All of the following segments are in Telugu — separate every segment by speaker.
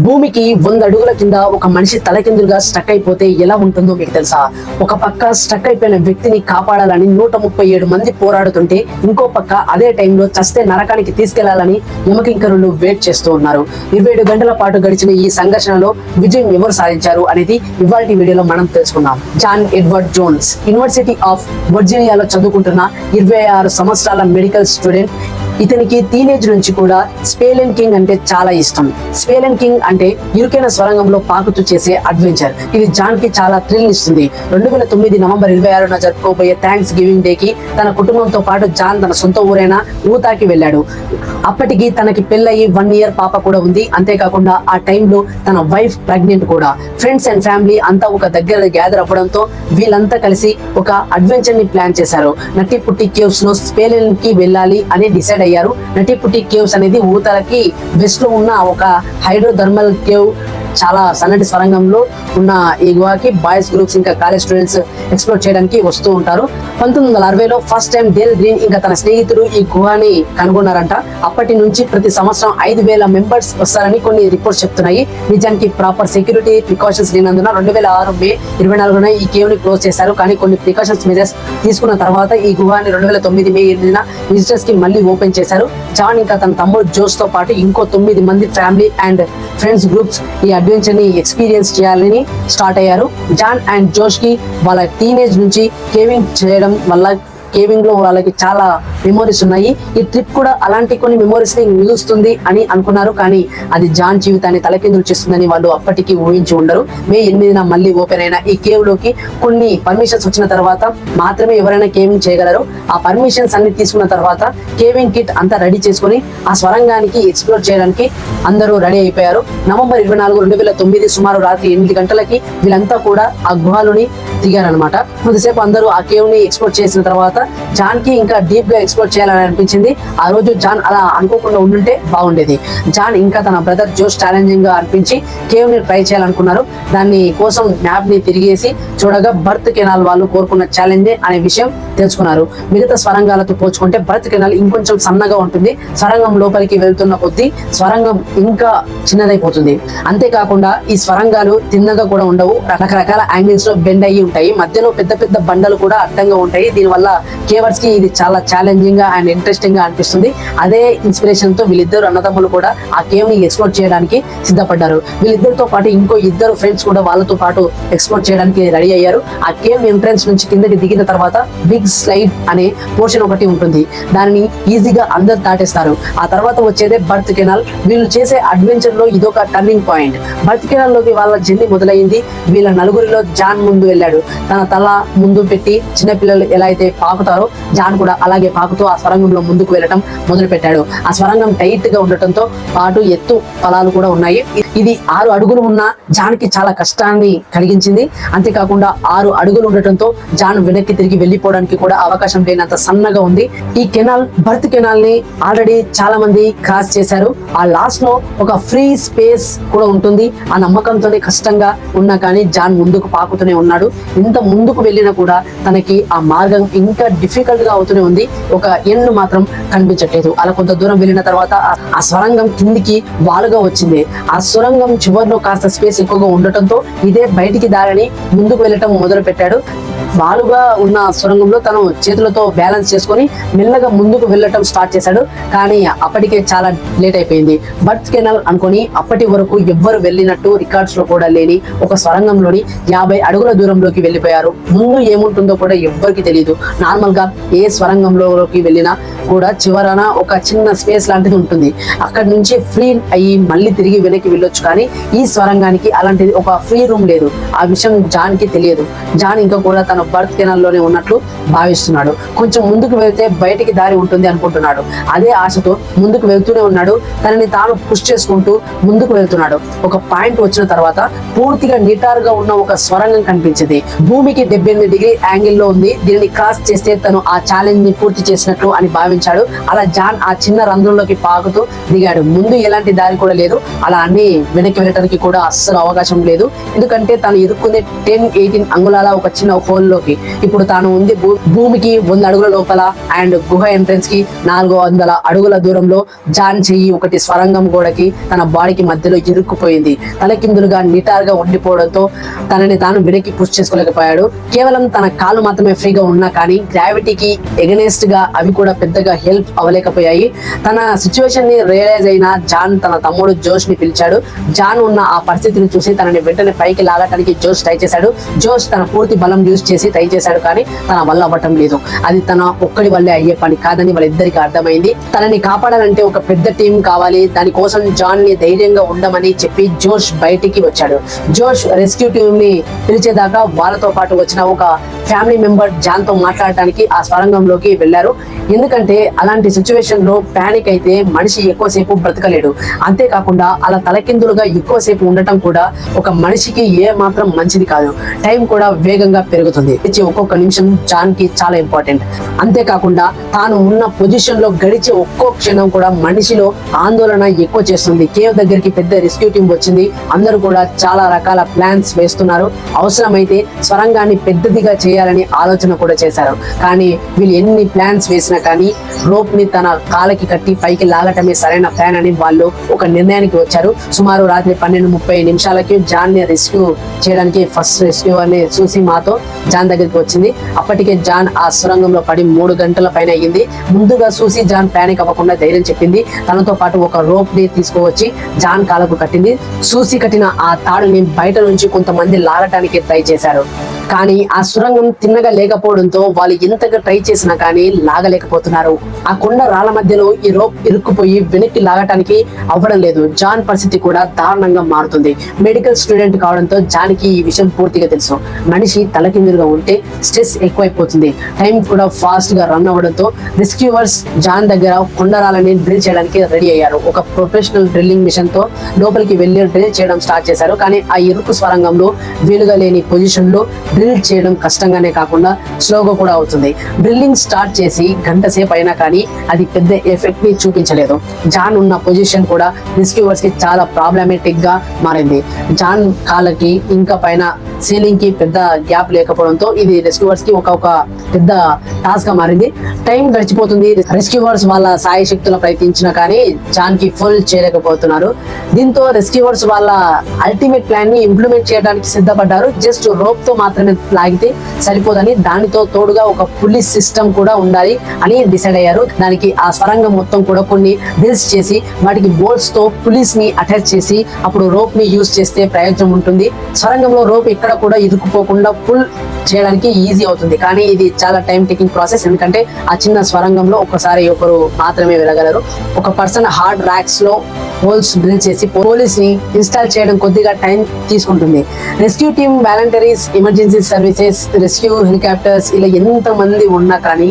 Speaker 1: భూమికి 100 అడుగుల కింద ఒక మనిషి తలకిందులుగా స్టక్ అయిపోతే ఎలా ఉంటుందో మీకు తెలుసా? ఒక పక్క స్టక్ అయిపోయిన వ్యక్తిని కాపాడాలని 137 మంది పోరాడుతుంటే, ఇంకో పక్క అదే టైంలో చస్తే నరకానికి తీసుకెళ్లాలని యమకింకరులు వెయిట్ చేస్తూ ఉన్నారు. 27 గంటల పాటు గడిచిన ఈ సంఘర్షణలో విజయం ఎవరు సాధించారు అనేది ఇవాల్టి వీడియోలో మనం తెలుసుకుందాం. John Edward Jones university of వర్జీనియాలో చదువుకుంటున్న 26 సంవత్సరాల మెడికల్ స్టూడెంట్. ఇతనికి టీనేజ్ నుంచి కూడా స్పేలెన్ కింగ్ అంటే చాలా ఇష్టం. స్పేలెన్ కింగ్ అంటే ఇరుకైన స్వరంగంలో పాకుతూ చేసే అడ్వెంచర్. ఇది జాన్ కి చాలా థ్రిల్ ఇస్తుంది. 2009 నవంబర్ 26న జరుపుకోబోయే థ్యాంక్స్ గివింగ్ డే కి తన కుటుంబంతో పాటు జాన్ తన సొంత ఊరైన ఊతాకి వెళ్ళాడు. అప్పటికి తనకి పెళ్ళయి 1 ఇయర్ పాప కూడా ఉంది. అంతేకాకుండా ఆ టైంలో తన వైఫ్ ప్రెగ్నెంట్ కూడా. ఫ్రెండ్స్ అండ్ ఫ్యామిలీ అంతా ఒక దగ్గర గ్యాదర్ అవ్వడంతో వీళ్ళంతా కలిసి ఒక అడ్వెంచర్ ని ప్లాన్ చేశారు. నటిపుట్టి కేవ్స్ లో స్పేలెన్ కి వెళ్ళాలి అని డిసైడ్ అయ్యారు. నటిపుట్టి కేవ్స్ అనేది ఊతలకి వెస్ట్ లో ఉన్న ఒక హైడ్రోథర్మల్ కేవ్. చాలా సన్నటి స్వరంగంలో ఉన్న ఈ గుహకి బాయ్స్ గ్రూప్స్ ఇంకా కాలేజ్ స్టూడెంట్స్ ఎక్స్ప్లోర్ చేయడానికి వస్తూ ఉంటారు. 1960లో ఫస్ట్ టైం డేల్ గ్రీన్ ఇంకా తన స్నేహితుడు ఈ గుహని కనుగొన్నారంట. అప్పటి నుంచి ప్రతి సంవత్సరం 5,000 మెంబర్స్ వస్తారని కొన్ని రిపోర్ట్స్ చెప్తున్నాయి. నిజానికి ప్రాపర్ సెక్యూరిటీ ప్రికాషన్స్ లేనందున 2006 మే 24న ఈ కేవ్ ని క్లోజ్ చేశారు. కానీ కొన్ని ప్రికాషన్స్ మెజర్స్ తీసుకున్న తర్వాత ఈ గుహాని 2009 మే 8న విజిటర్స్ కి మళ్ళీ ఓపెన్ చేశారు. జాన్ ఇంకా తన తమ్ముడు జోస్ తో పాటు ఇంకో 9 మంది ఫ్యామిలీ అండ్ ఫ్రెండ్స్ గ్రూప్స్ ఈ అడ్వెంచర్ ని ఎక్స్పీరియన్స్ చేయాలని స్టార్ట్ అయ్యారు. జాన్ అండ్ జోష్ కి వాళ్ళ టీనేజ్ నుంచి కేవింగ్ చేయడం వల్ల కేవింగ్ లో వాళ్ళకి చాలా మెమోరీస్ ఉన్నాయి. ఈ ట్రిప్ కూడా అలాంటి కొన్ని మెమోరీస్ ని మిగులుస్తుంది అని అనుకున్నారు. కానీ అది జాన్ జీవితాన్ని తలకిందులు చేస్తుందని వాళ్ళు అప్పటికి ఊహించి ఉండరు. మే 8న మళ్ళీ ఓపెన్ అయిన ఈ కేవ్ లోకి కొన్ని పర్మిషన్స్ వచ్చిన తర్వాత మాత్రమే ఎవరైనా కేవింగ్ చేయగలరు. ఆ పర్మిషన్స్ అన్ని తీసుకున్న తర్వాత కేవింగ్ కిట్ అంతా రెడీ చేసుకుని ఆ స్వరంగానికి ఎక్స్ప్లోర్ చేయడానికి అందరూ రెడీ అయిపోయారు. నవంబర్ 24, 2009 సుమారు రాత్రి 8 గంటలకి వీళ్ళంతా కూడా ఆ గుహలోని దిగారనమాట. కొద్దిసేపు అందరూ ఆ కేవ్ ని ఎక్స్ప్లోర్ చేసిన తర్వాత జాన్ కి ఇంకా డీప్ గా ఎక్స్ప్లోర్ చేయాలని అనిపించింది. ఆ రోజు జాన్ అలా అనుకోకుండా ఉండుంటే బాగుండేది. జాన్ ఇంకా తన బ్రదర్ జోష్ ఛాలెంజింగ్ గా అనిపించి కేవ్ ని ట్రై చేయాలనుకున్నారు. దాని కోసం మ్యాప్ ని తిరిగేసి చూడగా బర్త్ కెనాల్ వాళ్ళు కోరుకున్న ఛాలెంజ్ అనే విషయం తెలుసుకున్నారు. మిగతా స్వరంగాలతో పోల్చుకుంటే బర్త్ కెనాల్ ఇంకొంచెం సన్నగా ఉంటుంది. స్వరంగం లోపలికి వెళ్తున్న కొద్దీ స్వరంగం ఇంకా చిన్నదైపోతుంది. అంతేకాకుండా ఈ స్వరంగాలు తిన్నగా కూడా ఉండవు. రకరకాల యాంగిల్స్ లో బెండ్ అయ్యి ఉంటాయి. మధ్యలో పెద్ద పెద్ద బండలు కూడా అడ్డంగా ఉంటాయి. దీనివల్ల కేవర్స్ కి ఇది చాలా ఛాలెంజింగ్ గా అండ్ ఇంట్రెస్టింగ్ గా అనిపిస్తుంది. అదే ఇన్స్పిరేషన్ తో వీళ్ళిద్దరు అన్నదమ్ములు కూడా ఆ కేవ్ ని ఎక్స్ప్లోర్ చేయడానికి సిద్ధపడ్డారు. వీళ్ళిద్దరితో పాటు ఇంకో 2 ఫ్రెండ్స్ కూడా వాళ్ళతో పాటు ఎక్స్ప్లోర్ చేయడానికి రెడీ అయ్యారు. ఆ కేవ్ ఎంట్రన్స్ నుంచి కిందకి దిగిన తర్వాత బిగ్ స్లైడ్ అనే పోర్షన్ ఒకటి ఉంటుంది. దానిని ఈజీగా అందరు దాటేస్తారు. ఆ తర్వాత వచ్చేదే బర్త్ కెనాల్. వీళ్ళు చేసే అడ్వెంచర్ లో ఇదొక టర్నింగ్ పాయింట్. బర్త్ కెనాల్ లోకి వాళ్ళ జర్నీ మొదలైంది. వీళ్ళ నలుగురిలో జాన్ ముందు వెళ్ళాడు. తన తల ముందు పెట్టి చిన్నపిల్లలు ఎలా అయితే పాకుతారో జాన్ కూడా అలాగే పాకుతూ ఆ స్వరంగంలో ముందుకు వెళ్ళటం మొదలు పెట్టాడు. ఆ స్వరంగం టైట్ గా ఉండటంతో పాటు ఎత్తు పొలాలు కూడా ఉన్నాయి. ఇది 6 అడుగులు ఉన్న జాన్ కి చాలా కష్టాన్ని కలిగించింది. అంతేకాకుండా 6 అడుగులు ఉండటంతో జాన్ వెనక్కి తిరిగి వెళ్లిపోవడానికి కూడా అవకాశం లేనంత సన్నగా ఉంది. ఈ కెనాల్ బర్త్ కెనాల్ ని ఆల్రెడీ చాలా మంది క్రాస్ చేశారు. ఆ లాస్ట్ లో ఒక ఫ్రీ స్పేస్ కూడా ఉంటుంది. ఆ నమ్మకంతోనే కష్టంగా ఉన్నా కానీ జాన్ ముందుకు పాకుతూనే ఉన్నాడు. ఇంత ముందుకు వెళ్ళినా కూడా తనకి ఆ మార్గం ఇంకా డిఫికల్ట్ గా అవుతూనే ఉంది. ఒక ఎండ్ మాత్రం కనిపించట్లేదు. అలా కొంత దూరం వెళ్ళిన తర్వాత ఆ స్వరంగం కిందికి వాలుగా వచ్చింది. ఆ స్వరంగం చివరిలో కాస్త స్పేస్ ఎక్కువగా ఉండటంతో ఇదే బయటికి దారిని ముందుకు వెళ్ళటం మొదలు పెట్టాడు. వాలుగా ఉన్న సొరంగంలో తను చేతులతో బ్యాలెన్స్ చేసుకొని మెల్లగా ముందుకు వెళ్ళటం స్టార్ట్ చేశాడు. కానీ అప్పటికే చాలా లేట్ అయిపోయింది. బర్త్ కెనాల్ అనుకొని అప్పటి వరకు ఎవ్వరు వెళ్ళినట్టు రికార్డ్స్ లో కూడా లేని ఒక స్వరంగంలోని 50 అడుగుల దూరంలోకి వెళ్ళిపోయారు. ముందు ఏముంటుందో కూడా ఎవ్వరికి తెలియదు. నార్మల్ గా ఏ స్వరంగంలోకి వెళ్ళినా కూడా చివరన ఒక చిన్న స్పేస్ లాంటిది ఉంటుంది. అక్కడి నుంచి ఫ్రీ అయ్యి మళ్ళీ తిరిగి వెనక్కి వెళ్ళొచ్చు. కానీ ఈ స్వరంగానికి అలాంటిది ఒక ఫ్రీ రూమ్ లేదు. ఆ విషయం జాన్ కి తెలియదు. జాన్ ఇంకా కూడా తన బర్త్ కెనాల్ లోనే ఉన్నట్లు భావిస్తున్నాడు. కొంచెం ముందుకు వెళ్తే బయటికి దారి ఉంటుంది అనుకుంటున్నాడు. అదే ఆశతో ముందుకు వెళ్తూనే ఉన్నాడు. తనని తాను పుష్ చేసుకుంటూ ముందుకు వెళ్తున్నాడు. ఒక పాయింట్ వచ్చిన తర్వాత పూర్తిగా నిటారుగా ఉన్న ఒక స్వరంగం కనిపించింది. భూమికి 78 డిగ్రీ యాంగిల్ లో ఉంది. దీనిని క్రాస్ చేస్తే తను ఆ ఛాలెంజ్ ని పూర్తి చేసినట్లు అని భావించాడు. ఉంచాడు. అలా జాన్ ఆ చిన్న రంధ్రంలోకి పాకుతూ దిగాడు. ముందు ఎలాంటి దారి కూడా లేదు, అలా అన్ని వెనక్కి వెళ్ళడానికి కూడా అస్సలు అవకాశం లేదు. ఎందుకంటే తను ఇరుక్కుంది 10-18 అంగుళాల ఒక చిన్న హోల్ లోకి. ఇప్పుడు తాను ఉంది భూమికి 100 అడుగుల లోపల అండ్ గుహ ఎంట్రన్స్ కి 400 అడుగుల దూరంలో. జాన్ చెయ్యి ఒకటి స్వరంగం గోడకి తన బాడీకి మధ్యలో ఇరుక్కుపోయింది. తలకిందులుగా నిటారుగా ఉండిపోవడంతో తనని తాను వెనక్కి పుష్ చేసుకోలేకపోయాడు. కేవలం తన కాళ్ళు మాత్రమే ఫ్రీగా ఉన్నా కానీ గ్రావిటీకి ఎగనెస్ట్ గా అవి కూడా పెద్దగా హెల్ప్ అవ్వలేకపోయాయి. తన సిచ్యువేషన్ ని రియలైజ్ అయిన జాన్ తన తమ్ముడు జోష్ ని పిలిచాడు. జాన్ ఉన్న ఆ పరిస్థితిని చూసి తనని వెంటనే పైకి లాగటానికి జోష్ ట్రై చేశాడు. జోష్ తన పూర్తి బలం యూజ్ చేసి ట్రై చేశాడు, కానీ తన వల్ల అవ్వటం లేదు. అది తన ఒక్కడి వల్లే అయ్యే పని కాదని వాళ్ళిద్దరికి అర్థమైంది. తనని కాపాడాలంటే ఒక పెద్ద టీం కావాలి. దానికోసం జాన్ ని ధైర్యంగా ఉండమని చెప్పి జోష్ బయటికి వచ్చాడు. జోష్ రెస్క్యూ టీం ని పిలిచేదాకా వాళ్ళతో పాటు వచ్చిన ఒక ఫ్యామిలీ మెంబర్ జాన్ తో మాట్లాడటానికి ఆ స్వరంగంలోకి వెళ్లారు. ఎందుకంటే అలాంటి సిచ్యువేషన్ లో పానిక్ అయితే మనిషి ఎక్కువసేపు బ్రతకలేడు. అంతేకాకుండా అలా తలకిందులుగా ఎక్కువసేపు ఉండటం కూడా ఒక మనిషికి ఏ మాత్రం మంచిది కాదు. టైం కూడా వేగంగా పెరుగుతుంది. ఒక్కొక్క నిమిషం జాన్ కి చాలా ఇంపార్టెంట్. అంతేకాకుండా తాను ఉన్న పొజిషన్ లో గడిచే ఒక్కో క్షణం కూడా మనిషిలో ఆందోళన ఎక్కువ చేస్తుంది. కేవ్ దగ్గరికి పెద్ద రెస్క్యూ టీం వచ్చింది. అందరూ కూడా చాలా రకాల ప్లాన్స్ వేస్తున్నారు. అవసరమైతే స్వరంగాన్ని పెద్దదిగా చేయాలని ఆలోచన కూడా చేశారు. కానీ వీళ్ళు ఎన్ని ప్లాన్స్ వేసినా కానీ రోప్ ని తన కాలకి కట్టి పైకి లాగటమే సరైన ప్లాన్ అని వాళ్ళు ఒక నిర్ణయానికి వచ్చారు. సుమారు రాత్రి 12:30 జాన్ ని రెస్క్యూ చేయడానికి ఫస్ట్ రెస్క్యూ అని చూసి మాతో జాన్ దగ్గరికి వచ్చింది. అప్పటికే జాన్ ఆ సొరంగంలో పడి 3 గంటల పైన అయ్యింది. ముందుగా చూసి జాన్ పానిక్ అవ్వకుండా ధైర్యం చెప్పింది. తనతో పాటు ఒక రోప్ ని తీసుకువచ్చి జాన్ కాలకు కట్టింది. చూసి కట్టిన ఆ తాడుని బయట నుంచి కొంతమంది లాగటానికి ట్రై చేశారు. కానీ ఆ సురంగం తిన్నగా లేకపోవడంతో వాళ్ళు ఎంతగా ట్రై చేసినా కానీ లాగలేకపోతున్నారు. ఆ కొండ రాళ్ల మధ్యలో ఈ రోప్ ఇరుక్కుపోయి వెనక్కి లాగటానికి అవ్వడం లేదు. జాన్ పరిస్థితి కూడా దారుణంగా మారుతుంది. మెడికల్ స్టూడెంట్ కావడంతో జాన్ కి ఈ విషయం పూర్తిగా తెలుసు. మనిషి తలకిందులుగా ఉంటే స్ట్రెస్ ఎక్కువైపోతుంది. టైం కూడా ఫాస్ట్ గా రన్ అవ్వడంతో రెస్క్యూవర్స్ జాన్ దగ్గర కొండరాలని డ్రిల్ చేయడానికి రెడీ అయ్యారు. ఒక ప్రొఫెషనల్ డ్రిల్లింగ్ మిషన్ తో లోపలికి వెళ్లి డ్రిల్ చేయడం స్టార్ట్ చేశారు. కానీ ఆ ఇరుకు స్వరంగంలో వీలుగా లేని పొజిషన్ లో డ్రిల్ చేయడం కష్టంగానే కాకుండా స్లోగా కూడా అవుతుంది. డ్రిల్లింగ్ స్టార్ట్ చేసి గంట సేపు అయినా కానీ అది పెద్ద ఎఫెక్ట్ ని చూపించలేదు. జాన్ ఉన్న పొజిషన్ కూడా రెస్క్యూవర్స్ కి చాలా ప్రాబ్లమేటిక్ గా మారింది. జాన్ కాళ్ళకి ఇంకా పైన సీలింగ్ కి పెద్ద గ్యాప్ లేకపోవడంతో ఇది రెస్క్యూవర్స్ కి ఒక పెద్ద టాస్క్ గా మారింది. టైం గడిచిపోతుంది. రెస్క్యూవర్స్ వాళ్ళ సాయ శక్తుల ప్రయత్నించినా కానీ జాన్ కి ఫుల్ చేయలేకపోతున్నారు. దీంతో రెస్క్యూవర్స్ వాళ్ళ అల్టిమేట్ ప్లాన్ ని ఇంప్లిమెంట్ చేయడానికి సిద్ధపడ్డారు. జస్ట్ రోప్ తో మాత్రమే లాగితే సరిపోదని, దానితో తోడుగా ఒక పులిస్ సిస్టమ్ కూడా ఉండాలి అని డిసైడ్ అయ్యారు. దానికి ఆ స్వరంగం మొత్తం కూడా కొన్ని డ్రిల్స్ చేసి వాటికి బోల్ట్స్ తో పులిస్ ని అటాచ్ చేసి అప్పుడు రోప్ ని యూజ్ చేస్తే ప్రయోజనం ఉంటుంది. స్వరంగంలో రోప్ ఇక్కడ కూడా ఇరుక్కుపోకుండా పుల్ చేయడానికి ఈజీ అవుతుంది. కానీ ఇది చాలా టైం టేకింగ్ ప్రాసెస్. ఎందుకంటే ఆ చిన్న స్వరంగంలో ఒకసారి ఒకరు మాత్రమే వెళ్ళగలరు. ఒక పర్సన్ హార్డ్ ర్యాక్స్ లో హోల్స్ డ్రిల్ చేసి పోలీస్ ని ఇన్స్టాల్ చేయడం కొద్దిగా టైం తీసుకుంటుంది. Rescue team, volunteers, emergency services, rescue helicopters ఇలా ఎంత మంది ఉన్నా కానీ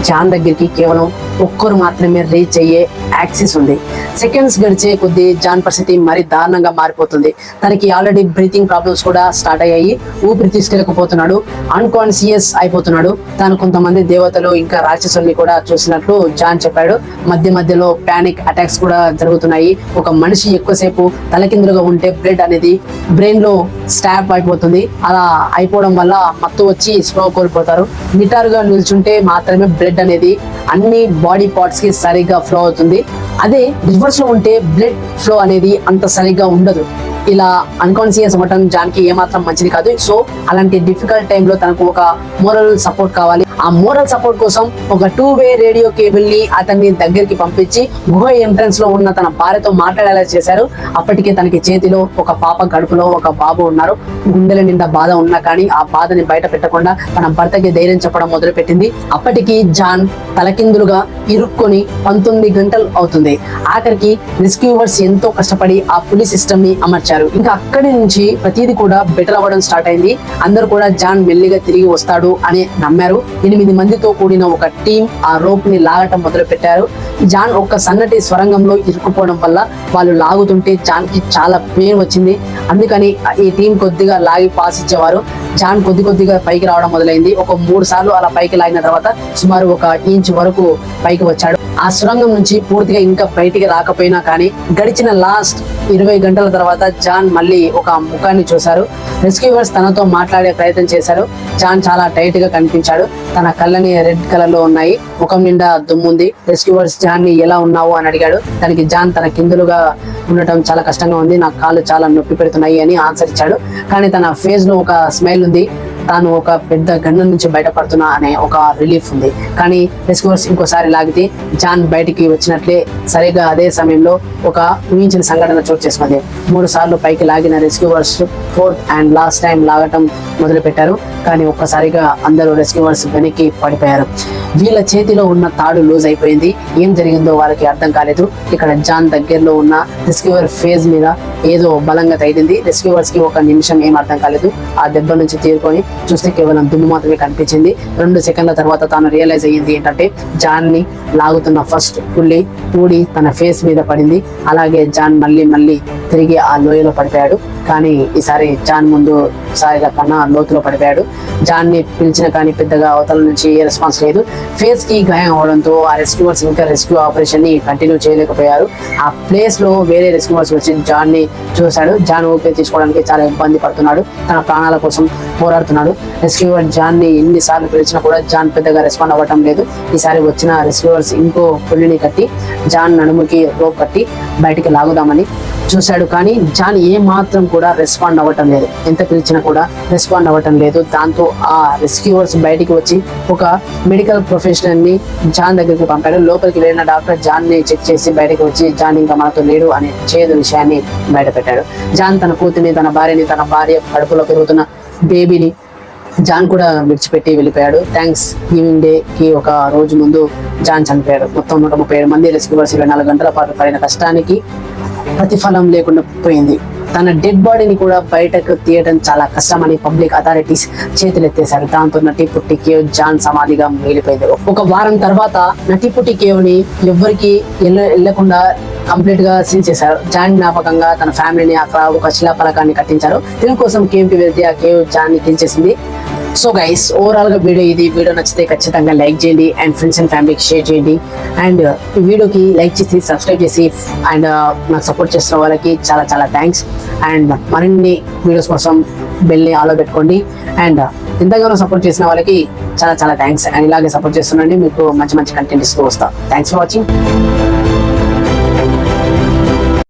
Speaker 1: జాన్ దగ్గరికి కేవలం ఒక్కరు మాత్రమే రీచ్ అయ్యే యాక్సెస్ ఉంది. సెకండ్స్ గడిచే కొద్దీ జాన్ పరిస్థితి మరి దారుణంగా మారిపోతుంది. తనకి ఆల్రెడీ బ్రీతింగ్ ప్రాబ్లమ్స్ కూడా స్టార్ట్ అయ్యాయి. ఊపిరి తీసుకెళ్ళకపోతున్నాడు. అన్కాన్షియస్ అయిపోతున్నాడు. తాను కొంతమంది దేవతలు ఇంకా రాక్షసుల్ని కూడా చూసినట్లు జాన్ చెప్పాడు. మధ్యలో పానిక్ అటాక్స్ కూడా జరుగుతున్నాయి. ఒక మనిషి ఎక్కువసేపు తలకిందులుగా ఉంటే బ్లడ్ అనేది బ్రెయిన్ లో స్టాప్ అయిపోతుంది. అలా అయిపోవడం వల్ల మత్తు వచ్చి స్లో కోల్పోతారు. నిటారుగా నిల్చుంటే మాత్రమే బ్లడ్ అనేది అన్ని బాడీ పార్ట్స్ కి సరిగ్గా ఫ్లో అవుతుంది. అదే రివర్స్ లో ఉంటే బ్లడ్ ఫ్లో అనేది అంత సరిగ్గా ఉండదు. ఇలా అన్కాన్షియస్ అవ్వటం జాన్ కి ఏమాత్రం మంచిది కాదు. సో అలాంటి డిఫికల్ట్ టైంలో తనకు ఒక మోరల్ సపోర్ట్ కావాలి. ఆ మోరల్ సపోర్ట్ కోసం ఒక 2-వే రేడియో కేబుల్ ని అతన్ని దగ్గరికి పంపించి గుహ ఎంట్రన్స్ లో ఉన్న తన భార్యతో మాట్లాడేలా చేశారు. అప్పటికే తనకి చేతిలో ఒక పాప, గడుపులో ఒక బాబు ఉన్నారు. గుండెల నిండా బాధ ఉన్నా కానీ ఆ బాధని బయట పెట్టకుండా తన భర్తకి ధైర్యం చెప్పడం మొదలు పెట్టింది. అప్పటికి జాన్ తలకిందులుగా ఇరుక్కొని 19 గంటలు అవుతుంది. ఆఖరికి రెస్క్యూవర్స్ ఎంతో కష్టపడి ఆ పులిస్ సిస్టమ్ ని అమర్చారు. ఇంకా అక్కడి నుంచి ప్రతిదీ కూడా బెటర్ అవ్వడం స్టార్ట్ అయింది. అందరూ కూడా జాన్ మెల్లిగా తిరిగి వస్తాడు అని నమ్మారు. 8 మందితో కూడిన ఒక టీం ఆ రోప్ ని లాగటం మొదలు పెట్టారు. జాన్ ఒక్క సన్నటి స్వరంగంలో ఇరుక్కుపోవడం వల్ల వాళ్ళు లాగుతుంటే జాన్ కి చాలా పెయిన్ వచ్చింది. అందుకని ఈ టీం కొద్దిగా లాగి పాస్ ఇచ్చేవారు. జాన్ కొద్దిగా పైకి రావడం మొదలైంది. ఒక 3 సార్లు అలా పైకి లాగిన తర్వాత సుమారు 1 ఇంచ్ వరకు పైకి వచ్చాడు. ఆ సురంగం నుంచి పూర్తిగా ఇంకా బయటికి రాకపోయినా కానీ గడిచిన లాస్ట్ 20 గంటల తర్వాత జాన్ మళ్ళీ ఒక ముఖాన్ని చూశారు. రెస్క్యూవర్స్ తనతో మాట్లాడే ప్రయత్నం చేశారు. జాన్ చాలా టైట్ గా కనిపించాడు. తన కళ్ళని రెడ్ కలర్ లో ఉన్నాయి. ముఖం నిండా దుమ్ముంది. రెస్క్యూవర్స్ జాన్ ని ఎలా ఉన్నావు అని అడిగాడు. దానికి జాన్ తన కిందులుగా ఉండటం చాలా కష్టంగా ఉంది, నాకు కాళ్ళు చాలా నొప్పి పెడుతున్నాయి అని ఆన్సర్ ఇచ్చాడు. కానీ తన ఫేస్ లో ఒక స్మైల్ ఉంది. తాను ఒక పెద్ద గండం నుంచి బయటపడుతున్నా అనే ఒక రిలీఫ్ ఉంది. కానీ రెస్క్యూవర్స్ ఇంకోసారి లాగితే జాన్ బయటికి వచ్చినట్లే సరిగ్గా అదే సమయంలో ఒక ఊహించిన సంఘటన చోటు చేసుకుంది. 3 సార్లు పైకి లాగిన rescuers 4th and last time లాగటం మొదలు పెట్టారు. కానీ ఒక్కసారిగా అందరూ రెస్క్యూవర్స్ వెనక్కి పడిపోయారు. వీళ్ళ చేతిలో ఉన్న తాడు లూజ్ అయిపోయింది. ఏం జరిగిందో వాళ్ళకి అర్థం కాలేదు. ఇక్కడ జాన్ దగ్గరలో ఉన్న రెస్క్యూవర్ ఫేజ్ మీద ఏదో బలంగా తగిలింది. రెస్క్యూవర్స్ కి 1 నిమిషం ఏం అర్థం కాలేదు. ఆ దెబ్బ నుంచి తీరుకొని చూస్తే కేవలం దుమ్ము మాత్రమే కనిపించింది. 2 సెకండ్ల తర్వాత తాను రియలైజ్ అయ్యింది ఏంటంటే జాన్ ని లాగుతున్న ఫస్ట్ పుల్లి ఊడి తన ఫేస్ మీద పడింది. అలాగే జాన్ మళ్ళీ తిరిగి ఆ లోయలో పడిపోయాడు. కానీ ఈసారి జాన్ ముందు సారిగా కన్నా లోతులో పడిపోయాడు. జాన్ ని పిలిచిన కానీ పెద్దగా అవతల నుంచి ఏ రెస్పాన్స్ లేదు. ఫేస్ కి గాయం అవడంతో ఆ రెస్క్యూవర్స్ ఇంకా రెస్క్యూ ఆపరేషన్ ని కంటిన్యూ చేయలేకపోయారు. ఆ ప్లేస్ లో వేరే రెస్క్యూవర్స్ వచ్చి జాన్ ని చూశాడు. జాన్ ఊపిరి తీసుకోవడానికి చాలా ఇబ్బంది పడుతున్నాడు. తన ప్రాణాల కోసం పోరాడుతున్నాడు. రెస్క్యూవర్ జాన్ ని ఎన్నిసార్లు పిలిచినా కూడా జాన్ పెద్దగా రెస్పాండ్ అవ్వటం లేదు. ఈసారి వచ్చిన రెస్క్యూవర్స్ ఇంకో పుల్లిని కట్టి జాన్ నడుముకి రోప్ కట్టి బయటికి లాగుదామని చూశాడు. కానీ జాన్ ఏ మాత్రం కూడా రెస్పాండ్ అవ్వటం లేదు. ఎంత పిలిచినా కూడా రెస్పాండ్ అవ్వటం లేదు. దాంతో ఆ రెస్క్యూవర్స్ బయటికి వచ్చి ఒక మెడికల్ ప్రొఫెషనల్ ని జాన్ దగ్గరికి పంపాడు. లోపలికి వెళ్ళిన డాక్టర్ జాన్ ని చెక్ చేసి బయటకు వచ్చి జాన్ ఇంకా మనతో లేడు అనే చేదు విషయాన్ని బయట పెట్టాడు. జాన్ తన కూతుర్ని, తన భార్యని, తన భార్య కడుపులో పెరుగుతున్న బేబీని జాన్ కూడా విడిచిపెట్టి వెళ్ళిపోయాడు. థ్యాంక్స్ గివింగ్ డే కి 1 రోజు ముందు జాన్ చనిపోయాడు. మొత్తం 137 మంది రెస్క్యూవర్స్ 24 గంటల పాటు పడిన కష్టానికి ప్రతిఫలం లేకుండా పోయింది. తన డెడ్ బాడీని కూడా బయటకు తీయడం చాలా కష్టమని పబ్లిక్ అథారిటీస్ చేతులెత్తేశారు. దాంతో నటిపుట్టి కేవ్ జాన్ సమాధిగా మిగిలిపోయింది. 1 వారం తర్వాత నటిపుట్టి కేవ్ ని ఎవ్వరికి వెళ్ళకుండా కంప్లీట్ గా సీల్ చేశారు. జాన్ జ్ఞాపకంగా తన ఫ్యామిలీని అక్కడ ఒక శిలాఫలకాన్ని కట్టించారు. తెలుగు కోసం కేవ్ కి వెళ్తే ఆ కేవ్ జాన్ ని తీసేసింది. సో గైస్, ఓవరాల్ గా వీడియో నచ్చితే ఖచ్చితంగా లైక్ చేయండి అండ్ ఫ్రెండ్స్ అండ్ ఫ్యామిలీకి షేర్ చేయండి. అండ్ ఈ వీడియోకి లైక్ చేసి సబ్స్క్రైబ్ చేసి అండ్ నాకు సపోర్ట్ చేస్తున్న వాళ్ళకి చాలా థ్యాంక్స్. అండ్ మరిన్ని వీడియోస్ కోసం బెల్ ని ఆలో పెట్టుకోండి. అండ్ ఎంతగానో సపోర్ట్ చేసిన వాళ్ళకి చాలా థ్యాంక్స్. అండ్ ఇలాగే సపోర్ట్ చేస్తుండండి. మీకు మంచి కంటెంట్ ఇస్తూ వస్తా. Thanks for watching.